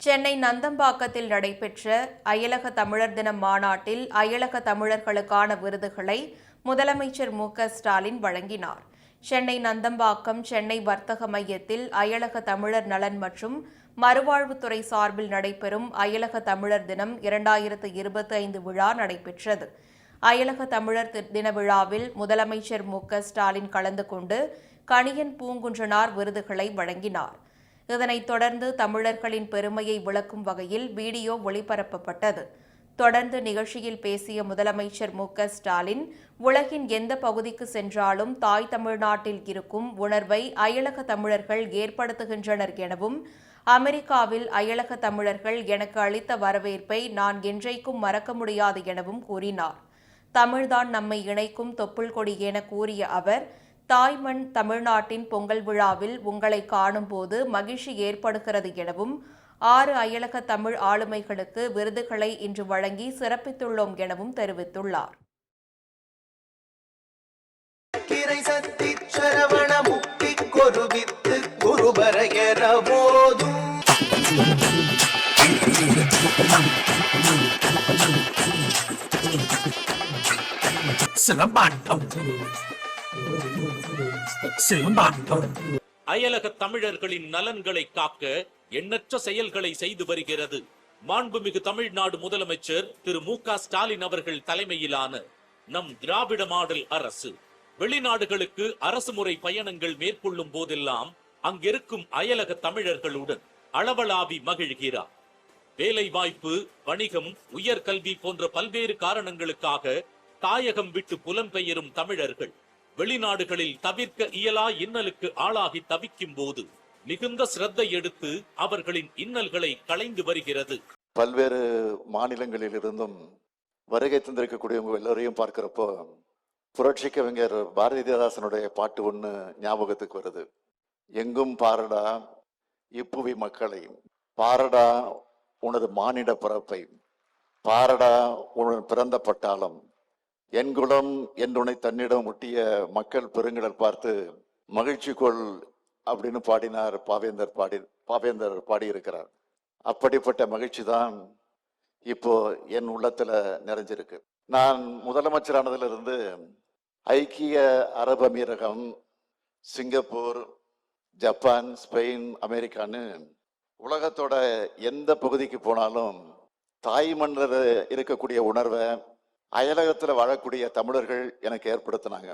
சென்னை நந்தம்பாக்கத்தில் நடைபெற்ற அயலக தமிழர் தின மாநாட்டில் அயலக தமிழர்களுக்கான விருதுகளை முதலமைச்சர் மு.க.ஸ்டாலின் வழங்கினார். சென்னை நந்தம்பாக்கம் சென்னை வர்த்தக மையத்தில் அயலக தமிழர் நலன் மற்றும் மறுவாழ்வுத்துறை சார்பில் நடைபெறும் அயலக தமிழர் தினம் 2025 விழா நடைபெற்றது. அயலக தமிழர் தின விழாவில் முதலமைச்சர் மு.க.ஸ்டாலின் கலந்து கொண்டு கணியன் பூங்குன்றனார் விருதுகளை வழங்கினார். இதனைத் தொடர்ந்து தமிழர்களின் பெருமையை விளக்கும் வகையில் வீடியோ ஒளிபரப்பப்பட்டது. தொடர்ந்து நிகழ்ச்சியில் பேசிய முதலமைச்சர் மு.க.ஸ்டாலின், உலகின் எந்த பகுதிக்கு சென்றாலும் தாய் தமிழ்நாட்டில் இருக்கும் உணர்வை அயலக தமிழர்கள் ஏற்படுத்துகின்றனர் எனவும், அமெரிக்காவில் அயலக தமிழர்கள் எனக்கு அளித்த வரவேற்பை நான் என்றைக்கும் மறக்க முடியாது எனவும் கூறினார். தமிழ்தான் நம்மை இணைக்கும் தொப்புள் கொடி என கூறிய அவர், தாய்மண் தமிழ்நாட்டின் பொங்கல் விழாவில் உங்களை காணும்போது மகிழ்ச்சி ஏற்படுகிறது எனவும், 6 அயலக தமிழ் ஆளுமைகளுக்கு விருதுகளை இன்று வழங்கி சிறப்பித்துள்ளோம் எனவும் தெரிவித்துள்ளார். அயலக தமிழர்களின் நலன்களை காக்க எண்ணற்ற செயல்களை செய்து வருகிறது மாண்புமிகு தமிழ்நாடு முதலமைச்சர் திரு மு.க.ஸ்டாலின் அவர்கள் தலைமையிலான நம் திராவிட மாடல் அரசு. வெளிநாடுகளுக்கு அரசு முறை பயணங்கள் மேற்கொள்ளும் போதெல்லாம் அங்கிருக்கும் அயலக தமிழர்களுடன் அளவளாவி மகிழ்கிறார். வேலை வாய்ப்பு, வணிகம், உயர்கல்வி போன்ற பல்வேறு காரணங்களுக்காக தாயகம் விட்டு புலம்பெயரும் தமிழர்கள் வெளிநாடுகளில் தவிர்க்க இயலா இன்னலுக்கு ஆளாகி தவிக்கும் போது மிகுந்த சிரத்தை எடுத்து அவர்களின் இன்னல்களை களைந்து வருகிறது. பல்வேறு மாநிலங்களில் இருந்தும் வருகை தந்திருக்கக்கூடியவங்க எல்லோரையும் பார்க்கிறப்போ புரட்சி கவிஞர் பாரதிதாசனுடைய பாட்டு ஒண்ணு ஞாபகத்துக்கு வருது. எங்கும் பாரடா இப்புவி மக்களை, பாரடா உனது மானிட பிறப்பை, பாரடா உனது பிறந்த பட்டாளம், என் குலம் என்றுனை தன்னிடம் ஒட்டிய மக்கள் பெருங்கடல் பார்த்து மகிழ்ச்சி கொள் அப்படின்னு பாடினார் பாவேந்தர் பாடியிருக்கிறார். அப்படிப்பட்ட மகிழ்ச்சி தான் இப்போ என் உள்ளத்துல நிறைஞ்சிருக்கு. நான் முதலமைச்சரானதுல இருந்து ஐக்கிய அரபு அமீரகம், சிங்கப்பூர், ஜப்பான், ஸ்பெயின், அமெரிக்கான்னு உலகத்தோட எந்த பகுதிக்கு போனாலும் தாய் மண்ணில் இருக்கக்கூடிய உணர்வை அயலகத்துல வாழக்கூடிய தமிழர்கள் எனக்கு ஏற்படுத்தினாங்க.